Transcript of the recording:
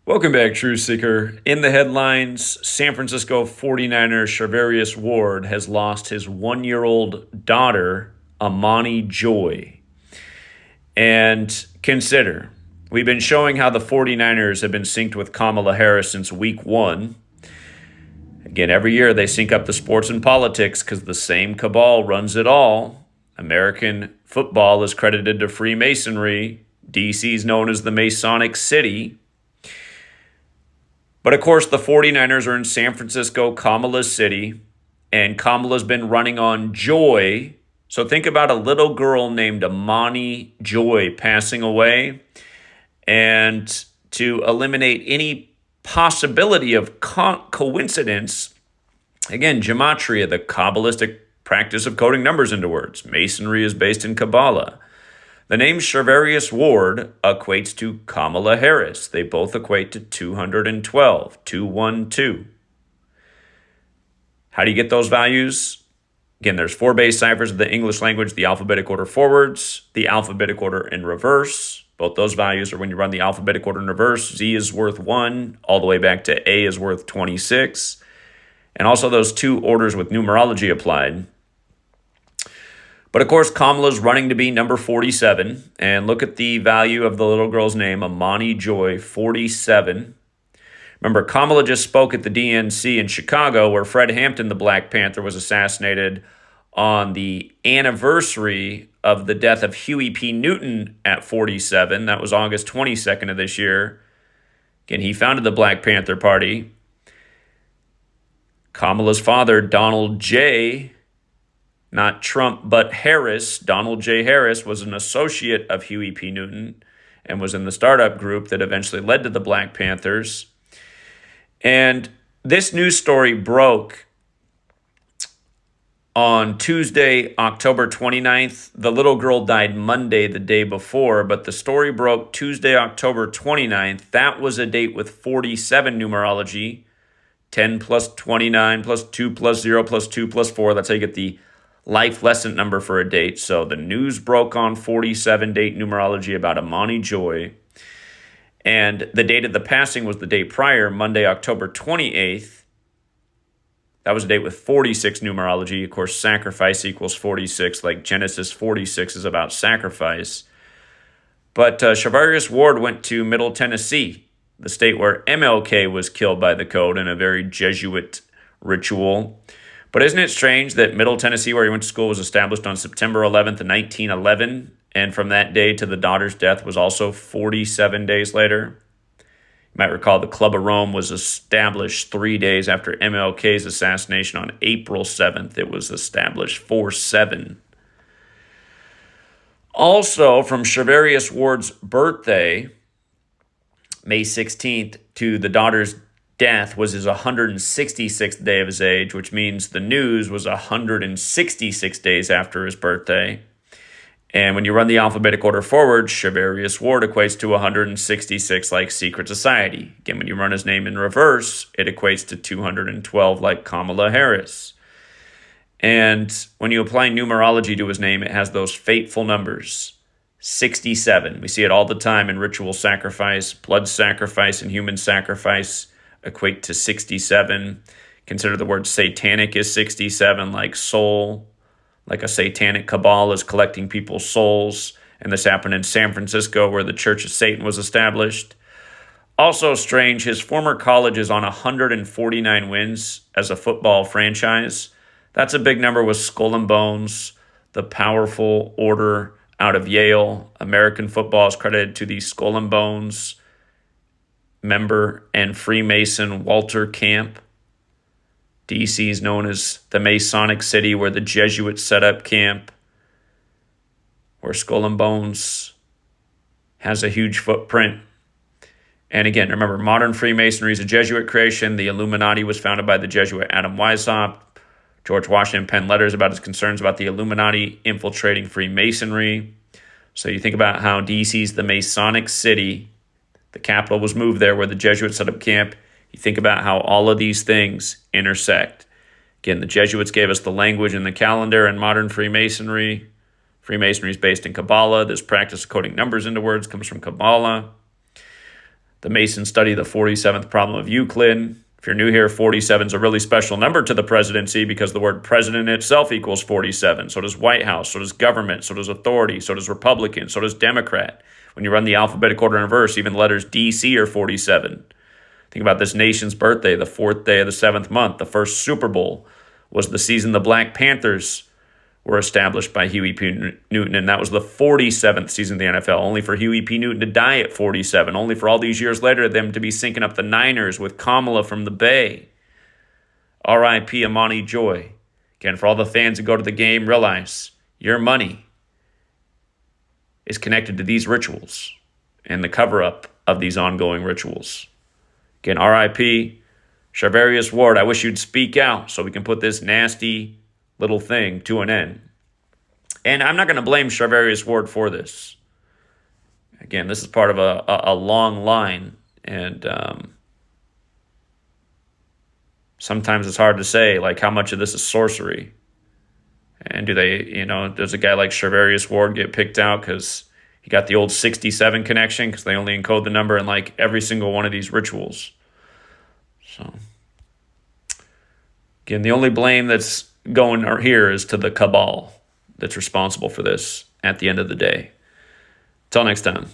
Welcome back, Truth Seeker. In the headlines, San Francisco 49ers Charvarius Ward has lost his 1-year-old daughter, Amani Joy. And consider, we've been showing how the 49ers have been synced with Kamala Harris since week 1. Again, every year they sync up the sports and politics because the same cabal runs it all. American football is credited to Freemasonry. D.C. is known as the Masonic City. But of course, the 49ers are in San Francisco, Kamala's city, and Kamala's been running on joy. So think about a little girl named Amani Joy passing away. And to eliminate any possibility of coincidence, again, Gematria, the Kabbalistic practice of coding numbers into words. Masonry is based in Kabbalah. The name Charvarius Ward equates to Kamala Harris. They both equate to 212, 212. How do you get those values? Again, there's 4 base ciphers of the English language, the alphabetic order forwards, the alphabetic order in reverse. Both those values are when you run the alphabetic order in reverse. Z is worth 1, all the way back to A is worth 26. And also those 2 orders with numerology applied. But of course, Kamala's running to be number 47. And look at the value of the little girl's name, Amani Joy, 47. Remember, Kamala just spoke at the DNC in Chicago, where Fred Hampton, the Black Panther, was assassinated on the anniversary of the death of Huey P. Newton at 47. That was August 22nd of this year. Again, he founded the Black Panther Party. Kamala's father, Donald J., not Trump, but Harris, Donald J. Harris, was an associate of Huey P. Newton and was in the startup group that eventually led to the Black Panthers. And this news story broke on Tuesday, October 29th. The little girl died Monday, the day before, but the story broke Tuesday, October 29th. That was a date with 47 numerology, 10 plus 29 plus 2 plus 0 plus 2 plus 4. That's how you get the life lesson number for a date. So the news broke on 47 date numerology about Amani Joy. And the date of the passing was the day prior, Monday, October 28th. That was a date with 46 numerology. Of course, sacrifice equals 46, like Genesis 46 is about sacrifice. But Charvarius Ward went to Middle Tennessee, the state where MLK was killed by the code in a very Jesuit ritual. But isn't it strange that Middle Tennessee, where he went to school, was established on September 11th, 1911, and from that day to the daughter's death was also 47 days later? You might recall the Club of Rome was established 3 days after MLK's assassination on April 7th. It was established 4-7. Also, from Charvarius Ward's birthday, May 16th, to the daughter's death was his 166th day of his age, which means the news was 166 days after his birthday. And when you run the alphabetic order forward, Charvarius Ward equates to 166 like secret society. Again, when you run his name in reverse, it equates to 212 like Kamala Harris. And when you apply numerology to his name, it has those fateful numbers. 67. We see it all the time in ritual sacrifice, blood sacrifice, and human sacrifice equate to 67. Consider the word satanic is 67, like soul, like a satanic cabal is collecting people's souls. And this happened in San Francisco, where the Church of Satan was established. Also strange, his former college is on 149 wins as a football franchise. That's a big number with Skull and Bones, the powerful order out of Yale. American football is credited to the Skull and Bones member and Freemason Walter Camp. D.C. is known as the Masonic City, where the Jesuits set up camp, where Skull and Bones has a huge footprint. And again, remember, modern Freemasonry is a Jesuit creation. The Illuminati was founded by the Jesuit Adam Weishaupt. George Washington penned letters about his concerns about the Illuminati infiltrating Freemasonry. So you think about how D.C.'s the Masonic City. The capital was moved there where the Jesuits set up camp. You think about how all of these things intersect. Again, the Jesuits gave us the language and the calendar and modern Freemasonry. Freemasonry is based in Kabbalah. This practice of coding numbers into words comes from Kabbalah. The Masons study the 47th problem of Euclid. If you're new here, 47 is a really special number to the presidency because the word president itself equals 47. So does White House, so does government, so does authority, so does Republican, so does Democrat. When you run the alphabetical order in reverse, even the letters DC are 47. Think about this nation's birthday, the 4th day of the 7th month. The first Super Bowl was the season the Black Panthers were established by Huey P. Newton, and that was the 47th season of the NFL, only for Huey P. Newton to die at 47, only for all these years later them to be syncing up the Niners with Kamala from the Bay. R.I.P. Amani Joy. Again, for all the fans who go to the game, realize your money is connected to these rituals and the cover-up of these ongoing rituals. Again, R.I.P. Charvarius Ward, I wish you'd speak out so we can put this nasty little thing to an end. And I'm not going to blame Charvarius Ward for this. Again, this is part of a long line, and sometimes it's hard to say, like, how much of this is sorcery. And does a guy like Charvarius Ward get picked out because he got the old 67 connection because they only encode the number in, like, every single one of these rituals? So, again, the only blame that's going here is to the cabal that's responsible for this at the end of the day. Till next time.